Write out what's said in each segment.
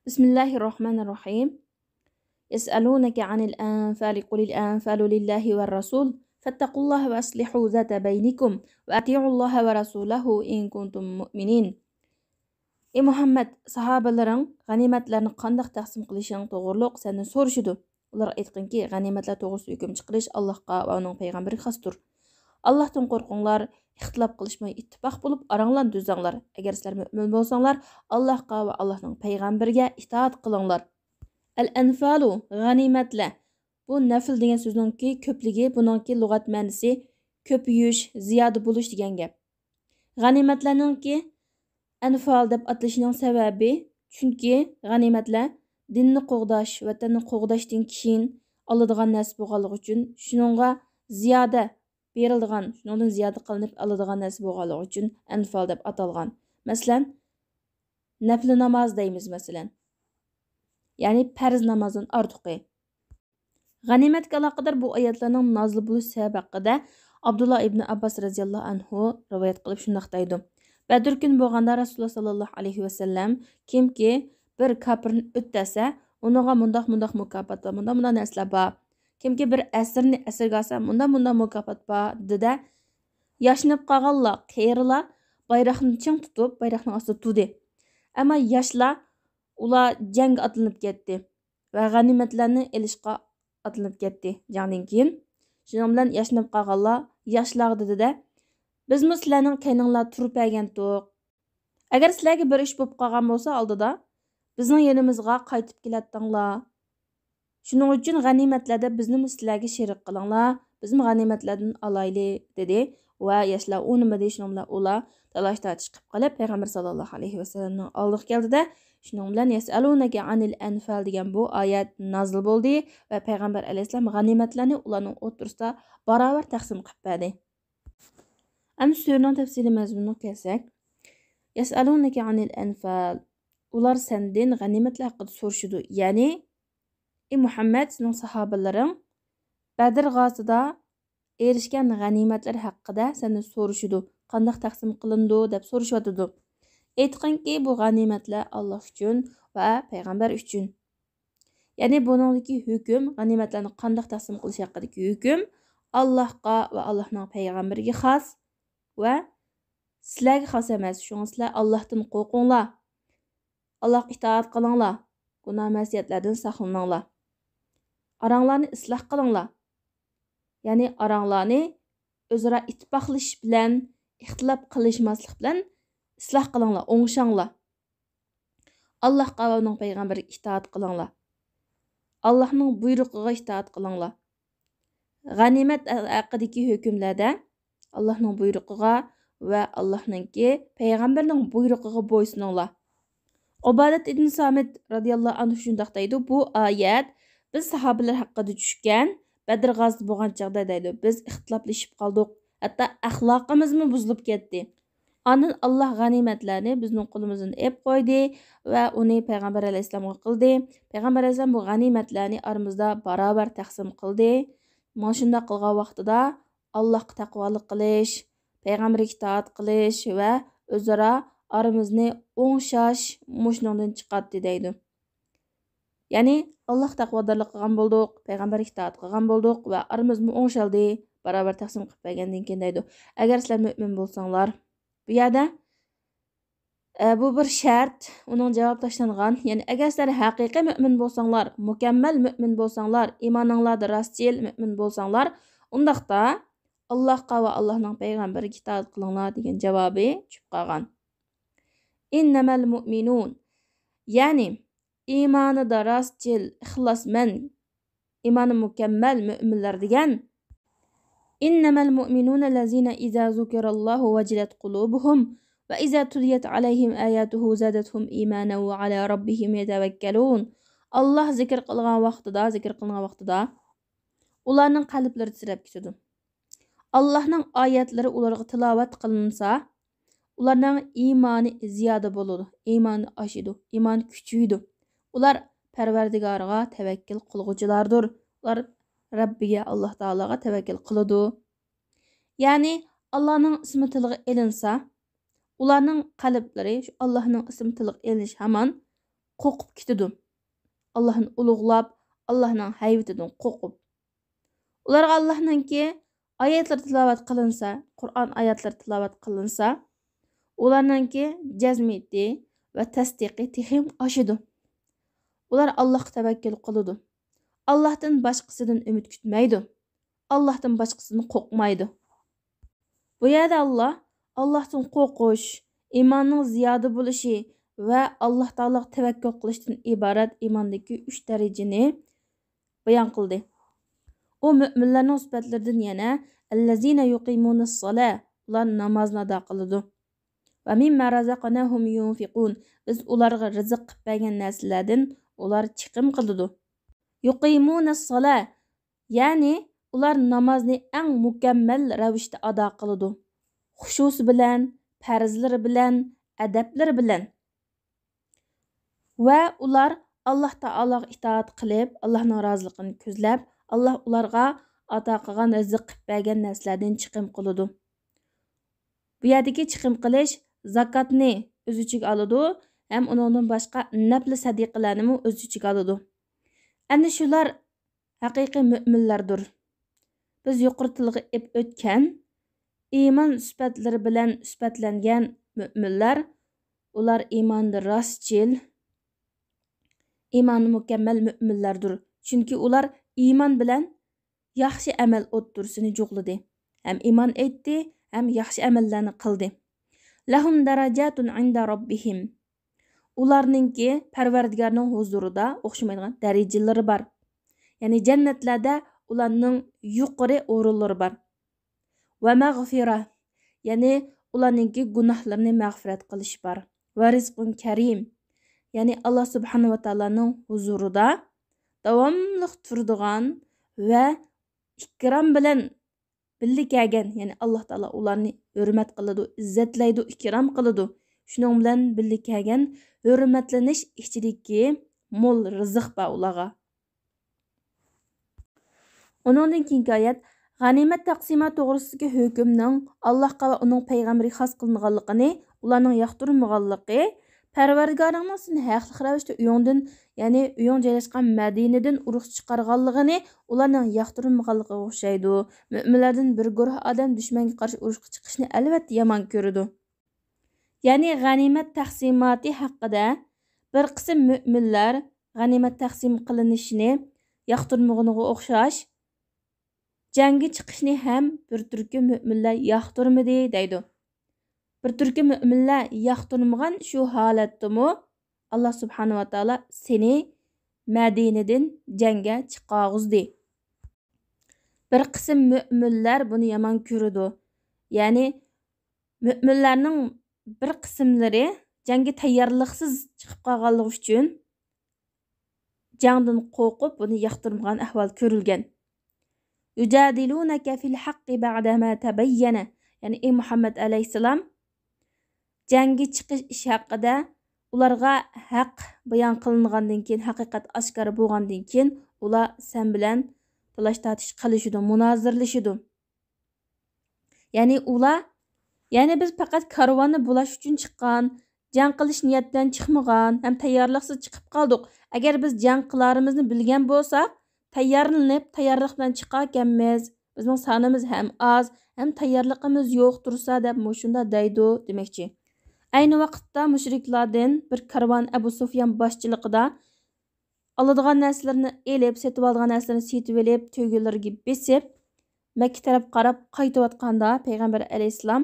بسم الله الرحمن الرحيم. يسألونك عن الأنفال قل الأنفال لله والرسول فاتقوا الله وأصلحوا ذات بينكم وأطيعوا الله ورسوله إن كنتم مؤمنين. Ey Muhammed, sahabalarың ғанимәтләрне қандақ тәқсім қылышың тоғырлық сәні сорышыды. Олар айтқанки, ғанимәтләр тоғысы үкім чықырыш Аллахқа ва оның пайғамбары хастыр. Аллахтан қорқыңлар, ixtilop qilishmay ittifoq bo'lib aranglan tuzanglar. Agar sizlar mu'min bo'lsanglar, Allohga va Allohning payg'ambariga itoat qilinglar. Al-anfalu g'animatlar. Bu nafl degan so'zningki ko'pligi, buningki lug'at ma'nosi ko'payish, ziyoda bo'lish degan gap. G'animatlarningki anfal deb atilishining sababi chunki g'animatlar dinni qo'g'dash, vatanni qo'g'dashdan keyin oladigan narsa bo'lganligi uchun shuningga ziyoda berildigan, shundan ziyoda qilinib oladigan narsa bo'lganligi uchun anfal deb atalgan. Masalan, nafl namoz deymiz masalan. Ya'ni farz namozdan ortiqi. G'animatga aloqador bu oyatlarning nozil bo'lish sababi haqida Abdullah ibn Abbas radhiyallohu anhu rivoyat qilib shunday deydi. Badr kun bo'lganda Rasululloh sallallohu alayhi va sallam kimki bir kafirni o'tdasa, uningga mundaq mukofot va mundaq narsalar bor. Kimki bir asrni asirga olsa, mundaq mukofot bor dedi. Yashnab qolganlar, qeyrilar bayroqni ching tutib, bayroqning ostida turdi. Ammo yoshlar ular jangga atlanib ketdi va g'animatlarni elishga atlanib ketdi. Jangdan keyin shuning bilan yashnab qolganlar yoshlar dedi-da, biz sizlarning kayninglar turib bergandik. Agar sizlarga bir ish bo'lib qolgan bo'lsa oldida, bizning yerimizga qaytib kelatdinglar. Shuning uchun g'animatlarda bizni sizlarga sherik qilinglar, biz g'animatlardan olayli dedi va yoshlar unimada shuning bilan ular talash tortish qilib qolib payg'ambar sallallohu alayhi va sallamning oldiga keldida, shuning bilan yasalunaka anil anfal degan bu oyat nozil bo'ldi va payg'ambar alayhisalom g'animatlarni ularning o'rtasida barobar taqsim qilib berdi. Am suraning tafsili mazmuniga kelsak, yasalunaka anil anfal, ular sendan g'animatlar haqida so'rashadi. Ya'ni ey Muhammad, sening sahobalaring Badr g'azotida erishgan g'animatlar haqida seni so'rashadi. Qanday taqsim qilindi deb so'rashyotidi. Aytqanki, bu g'animatlar Alloh uchun va payg'ambar uchun. Ya'ni buningdagi hukm, g'animatlarni qanday taqsim qilish haqidagi hukm Allohga va Allohning payg'ambariga xos va sizlarga xos emas. Shunga sizlar Allohdan qo'rqinglar. Allohga itoat qilinglar. Gunoh ma'siyatlardan saqlaninglar. Aranglarni isloh qilinglar. Ya'ni aranglarni o'zaro ittifoqlashish bilan, ixtilof qilishmaslik bilan isloh qilinglar, o'ngshanglar. Allohga va uning payg'ambariga itoat qilinglar. Allohning buyrug'iga itoat qilinglar. G'animat haqidagi hukmlarda Allohning buyrug'iga va Allohningki payg'ambarining buyrug'iga bo'ysuninglar. Ubadat ibn Samit radhiyallohu anhu shunday deydi, bu oyat biz sahobalar haqida tushgan Badr g'azoti bo'lgan chaqda deydi. Biz ixtiloflashib qoldik, hatto axloqimizmi buzilib ketdi. Ondan Alloh g'animatlarni bizning qo'limizdan ep qo'ydi va uni payg'ambar alayhisolamga qildi. Payg'ambar alayhisolam bu g'animatlarni aramizda barobar taqsim qildi. Mana shunday qilgan vaqtida Allohga taqvolik qilish, payg'ambarga itoat qilish va o'zaro aramizni o'ngshash mushningdan chiqadi deydi. Ya'ni Alloh taqvodorlik qilgan bo'ldik, payg'ambarga itoat qilgan bo'ldik va aramizni o'ngshaldi, barobar taqsim qilib bergandan keyin deydi. Agar sizlar mu'min bo'lsanglar, bu yerda bu bir shart, uning javob tashlangan. Ya'ni agar sizlar haqiqiy mu'min bo'lsanglar, mukammal mu'min bo'lsanglar, iymoninglarda rostchil mu'min bo'lsanglar, undaqda Allohga va Allohning payg'ambariga itoat qilinglar degan javobi chiqib qolgan. Innamal mu'minun, ya'ni iymonida rostchil, ixlosmand, iymoni mukammal mu'minlar degan. Innamal mu'minuna allazina idza zukirallohu wajilat qulubuhum va idza tuliyat alayhim ayatuhu zadatuhum imanan va ala rabbihim yatawakkalun. Alloh zikr qilgan vaqtida ularning qalblari titrab ketadi. Allohning oyatlari ularga tilovat qilinsa, ularning iymoni ziyoda bo'ladi, iymoni oshidi, iymon kuchaydi. Ular Parvardigoriga tavakkul qilguvchilardir. Ular Rabbiga, Alloh taologa tavakkul qiladi. Ya'ni Allohning ismi tilga ilinsa, ularning qalblari shu Allohning ismi tilga ilinish hamon qo'rqib ketadi. Allohni ulug'lab, Allohning haybatidan qo'rqib. Ularga Allohninki oyatlar tilovat qilinsa, Qur'on oyatlari tilovat qilinsa, ularninki jazmiyati va tasdiqi texim oshidi. Ular Allohga tavakkul qiladi. Allohdan boshqasidan umid kutmaydi. Allohdan boshqasidan qo'rqmaydi. Bu yerda Allohdan qo'rqish, iymonning ziyoda bo'lishi va Alloh taologa tavakkul qilishdan iborat iymondagi 3 darajani bayon qildi. O müminlarning sifatlaridan yana allazina yuqimunas-sola, ular namozni ado qiladi. Va mimma razaqnahum yunfiqun, biz ularga rizq qilib bergan narsalardan ular chiqim qiladi. Yuqimunas-sola, ya'ni ular namozni eng mukammal ravishda ado qiladi. Xushusi bilan, farzlari bilan, adablari bilan. Va ular Alloh taologa itoat qilib, Allohning roziligini ko'zlab, Alloh ularga ato qilgan rizq qilib bergan narsalardan chiqim qiladi. Bu yerdagi chiqim qilish zakotni o'z ichiga oladi, ham undan boshqa nafl sadiqalarni o'z ichiga oladi. Ana shular haqiqiy mu'minlardir. Biz yuqori tilga o'tgan iymon sifatlari bilan sifatlangan mu'minlar, ular iymonda rostchil, iymoni mukammal mu'minlardir. Chunki ular iymon bilan yaxshi amal o'ttirsini jo'qladi. Ham iymon etdi, ham yaxshi amallarni qildi. Lahum darajatun inda robbihim. Ularningki Parvardigorning huzurida o'xshamaydigan darajalari bor. Ya'ni jannatlarda ularning yuqori o'rinlari bor. Va mag'fira, ya'ni ularningki gunohlarini mag'firat qilish bor. Va rizqun karim, ya'ni Alloh subhanahu va taoloning huzurida davomli turadigan va ikrom bilan birga kelgan, ya'ni Alloh taolo ularni hurmat qiladi, izzatlaydi, ikrom qiladi. Shuning bilan birga kelgan hurmatlanish ichidagi mo'l rizq bor ularga. Onundan keyingi oyat g'animat taqsimot to'g'risidagi hukmning Allohga va uning payg'ambariga xos qilinganligini, ularning yoqtirmaganligi, Parvardigoringning seni haqli ravishda uyingdan, ya'ni uying joylashgan Madinadan urug' chiqarganligini, ularning yoqtirmaganligiga o'xshaydi. Mu'minlardan bir guruh odam dushmanga qarshi urushga chiqishni albatta yomon ko'radi. Ya'ni g'animat taqsimoti haqida bir qism mu'minlar g'animat taqsim qilinishini yoqtirmaganiga o'xshash, jangga chiqishni ham bir turkum mu'minlar yoqtirmadi deydi. Bir turkum mu'minlar yoqtirmagan shu holatdami Alloh subhanahu va taolo seni Madinadan jangga chiqarg'izdi. Bir qism mu'minlar buni yomon ko'radi. Ya'ni mu'minlarning bir qismlari jangga tayyorliksiz chiqib qolganligi uchun jangdan qo'rqib buni yoqtirmagan ahvol ko'rilgan. Yujadilunaka fil haqqi ba'dama tabayyana, ya'ni ey Muhammad alayhisalom jangga chiqish ishi haqida ularga haq bayon qilingandan keyin, haqiqat oshkora bo'lgandan keyin ular sen bilan talash tortish qilishidi, munozirlashidi. Ya'ni ular, ya'ni biz faqat karvonni bulash uchun chiqqan, jang qilish niyatidan chiqmagan, ham tayyorliksiz chiqib qoldik. Agar biz jang qilarimizni bilgan bo'lsak, tayyorlanib, tayyorlik bilan chiqarkanmiz. Bizning sonimiz ham oz, ham tayyorligimiz yo'q tursa deb shunda deydi demoqchi. Ayni vaqtda mushriklardan bir karvon Abu Sufyan boshchiligida oladigan narsalarni elib, setib olgan narsalarni setib olib, to'ylarga besib, Makka taraf qarab qaytayotganda payg'ambar alayhisalom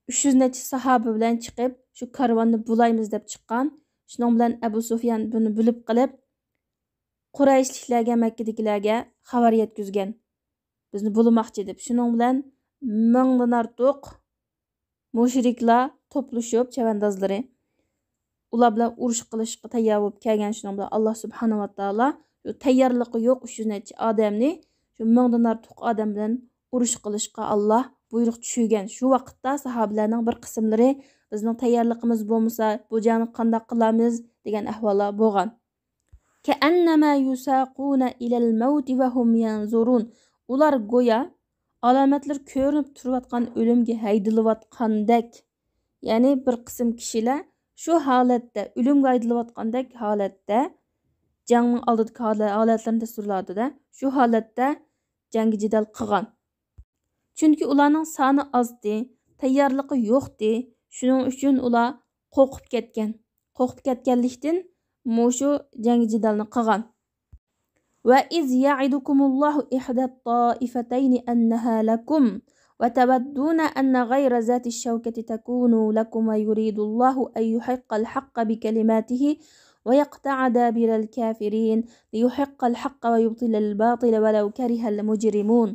300 necha sahoba bilan chiqib, shu karvonni bulaymiz deb chiqqan. Shuning bilan Abu Sufyan buni bilib qilib, Qurayshliklarga, Makkadagilarga xabar yetkazgan. Bizni bulmoqchi deb. Shuning bilan mingdan ortiq mushriklar to'plashib, chavandozlari ular bilan urush qilishga tayyor bo'lib kelgan. Shuning bilan Alloh subhanahu va taolo shu tayyorligi yo'q 300 necha odamni shu mingdan ortiq odam bilan urush qilishga Alloh buyruq tushirgan. Shu vaqtda sahobalarning bir qismlari bizning tayyorligimiz bo'lmasa, bu jangni qanday qilamiz degan ahvollar bo'lgan. Ka'annama yusaquna ilal mauti va hum yanzurun. Ular go'yo alomatlar ko'rinib turayotgan o'limga haydilayotgandek. Ya'ni bir qism kishilar Şu holatda o'limga aytilayotgandek holatda jangning oldidagi holatlarni tasvirladida shu holatda jangi jidal qilgan. Chunki ularning soni ozdi, tayyorligi yo'qdi. Shuning uchun ular qo'rqib ketgan. Qo'rqib ketganlikdan mushu jangi jidalni qilgan. Wa iz ya'idukumullahu ihda at-ta'ifatayn annaha lakum wa tawadduna anna ghayra zati ash-shawkati takunu lakum wa yuridullahu an yuhiqqa al-haqqa bi kalimatihi wa yaqta'a dabira al-kafirin liyuhiqqa al-haqqa wa yubtila al-batila walau kariha al-mujrimun.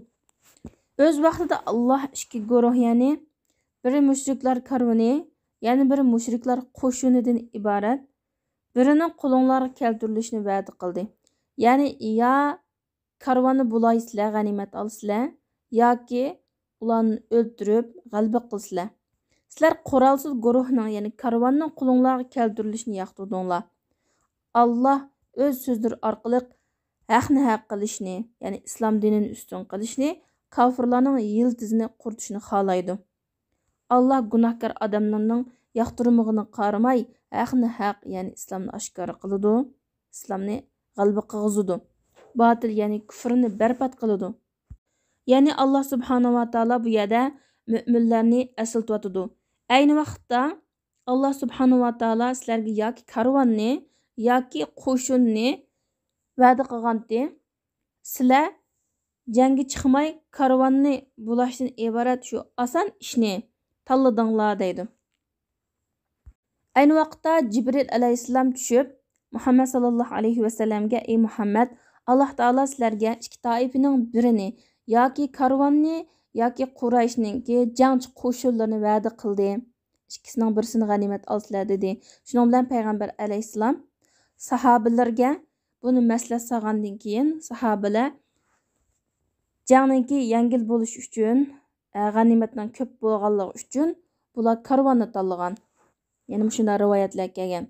Öz vaqtida Allah ikki guruh, ya'ni biri mushriklar karvoni, ya'ni biri mushriklar qo'shunidan iborat birining qo'linglarga keltirilishini va'da qildi. Ya'ni ya karvonni bulaysizlar, g'animat olsizlar, yoki ularni o'ldirib g'alaba qilsizlar. Sizlar qurolsiz guruhning, ya'ni karvonning qo'linglarga keltirilishini yoqtirdinglar. Allah o'z so'zlari orqali haqni haq qilishni, ya'ni islom dinini ustun qilishni, kofirlarning yiltizini qurtishni xohlaydi. Allah gunohkor odamlarning yoqtirmag'ini qaramay, haqni haq, ya'ni islomni oshkora qiladi, islomni g'alaba qilg'izadi. Batil, ya'ni kufrni barbod qiladi. Ya'ni Allah subhanahu va taolo bu yerda mu'minlarni asıltıvatıdı. Ayni vaqtda Allah subhanahu va taolo sizlarga yoki karvonni, yoki qo'shinni va'da qilgandi. Sizlar jangga chiqmay karvonni bulashdan iborat shu oson ishni tanladinglar deydi. Ayni vaqtda Jibril alayhissalom tushib Muhammad sallallohu alayhi va sallamga: "Ey Muhammad, Alloh taolo sizlarga ikki toifaning birini yoki karvonni yoki Qurayshninki jangchi qo'shinlarni va'da qildi. Ikkisining birisini g'animat olsizlar" dedi. Shuning bilan payg'ambar alayhissalom sahobalarga buni maslahat solgandan keyin sahobalar jangninki yengil bo'lish uchun, g'animatning ko'p bo'lganligi uchun bular karvonni tanlagan. Ya'ni shunday rivoyatlar kelgan.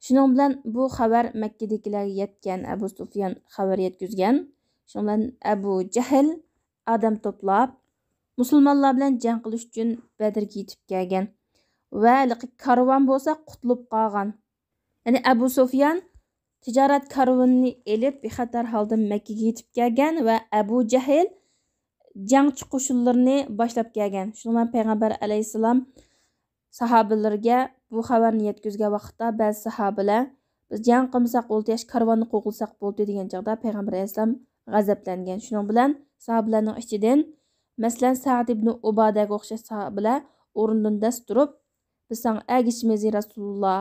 Shuning bilan bu xabar Makkadagilarga yetgan, Abu Sufyan xabar yetkazgan. Shuning bilan Abu Jahl odam to'plab musulmonlar bilan jang qilish uchun Badrga yetib kelgan va karvon bo'lsa qutlib qolgan. Ya'ni Abu Sufyan tijorat karvonini elib bexatar holda Makkaga yetib kelgan va Abu Jahl jangchi qo'shinlarni boshlab kelgan. Shundan payg'ambar alayhissalom sahobalarga bu xabarni yetkazgan vaqtda ba'zi sahobalar biz jang qilmasak bo'ldi, karvonni qo'g'ilsak bo'ldi degan chog'da payg'ambar alayhissalom g'azablangan. Shuning bilan sahobalarning ichidan masalan Sa'd ibn Ubadaga o'xshash sahobalar o'rnidan dast turib, biz sana agishmiz Rasululloh,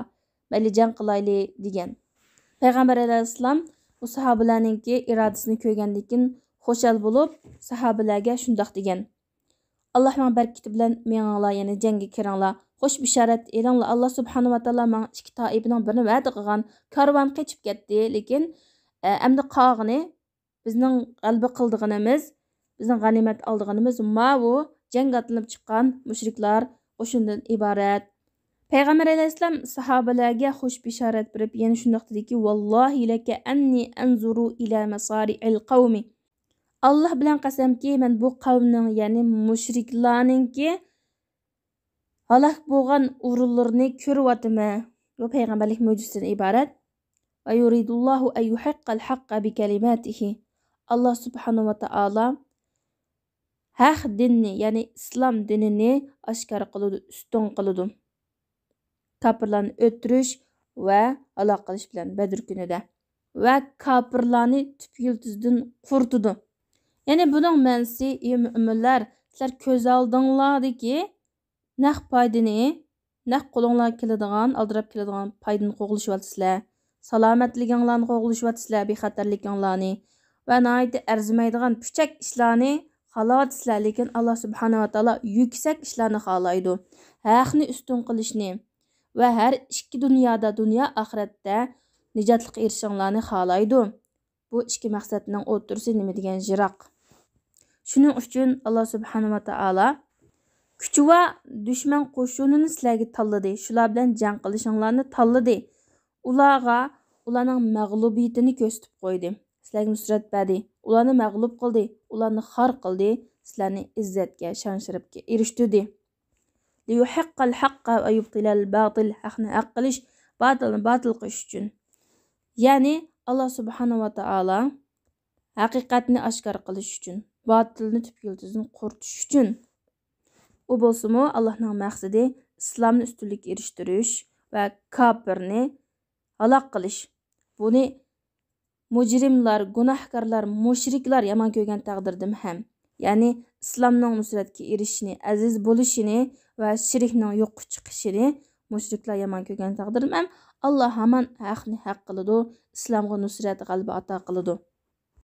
mayli jang qilayli degan. Payg'ambar alayhissalom bu sahobalarningki irodasini ko'rgandan keyin xo'shal bo'lib sahobalarga shundoq degan: Allohning barakati bilan meninglar, ya'ni jangga kiringlar. Xo'sh bishorat elinglar. Allah subhanahu va taolo men ikki toifaning birini va'da qilgan. Karvon qochib ketdi, lekin endi qolg'ini bizning g'alaba qildiganimiz, bizning g'animat oldiganimiz bu jang atlanib chiqqan mushriklar o'shundan iborat. Payg'ambar alayhissalom sahobalarga xush bishorat berib, yana shundoq dediki: "Vallohi laka anni anzuru ila masari'il qawmi." Allah bilan qasamki, men bu qavmning, ya'ni mushriklarningki halok bo'lgan o'rinlarini ko'ryapman. Bu payg'ambarlik mo'jizasidan iborat. Va yuridullohu an yuhiqqal haqqa bi kalimatihi. Allah subhanahu va taolo haq dinni, ya'ni islom dinini oshkor qiladi, ustun qiladi. Kofirlarni o'tirish va halok qilish bilan Badr kunida va kofirlarni tub yiltizdan qurtidi. Ya'ni buning ma'nosi, ey mu'minlar, sizlar ko'z oldinglardagi naq foydani, naq qo'linglar keladigan, aldirab keladigan foydani qo'g'lishyapsizlar. Salomatliginglarni qo'g'lishyapsizlar, bexatarliginglarni va nihoyatda arzimaydigan puchak ishlarni xohlaysizlar, lekin Alloh subhanahu va taolo yuksak ishlarni xohlaydi. Haqni ustun qilishni va har ikki dunyoda, dunyo oxiratda nijotlikqa erishinglarni xohlaydi. Bu ikki maqsadning o'rtasi nima degan jiroq. Shuning uchun Alloh subhanahu va taolo kuch va dushman qo'shinini sizlarga tanladi. Shular bilan jang qilishinglarni tanladi. Ularga ularning mag'lubiyatini ko'rsatib qo'ydi. Sizlarga nusrat berdi. Ularni mag'lub qildi. Ularni xor qildi. Sizlarni izzatga, shon-sharafga erishtirdi. liyuhiqqal haqqa ve yubtilal batil. Haqni haq qilish, batilni batil qilish uchun. Ya'ni Allah subhanahu va taolo haqiqatni oshkor qilish uchun, batilni tüp yıldızını quritish uchun. U bo'lsa-mu Allohning maqsadi islomni ustunlikka erishtirish va kofirni halok qilish. Buni mujrimlar, gunohkorlar, mushriklar yomon ko'rgan taqdirda ham, ya'ni islomning nusratga erishishini, aziz bo'lishini va shirkning yo'qqa chiqishini mushriklar yomon ko'rgan taqdirda ham Alloh hamon haqni haq qiladi, islomga nusrat g'alaba ato qiladi.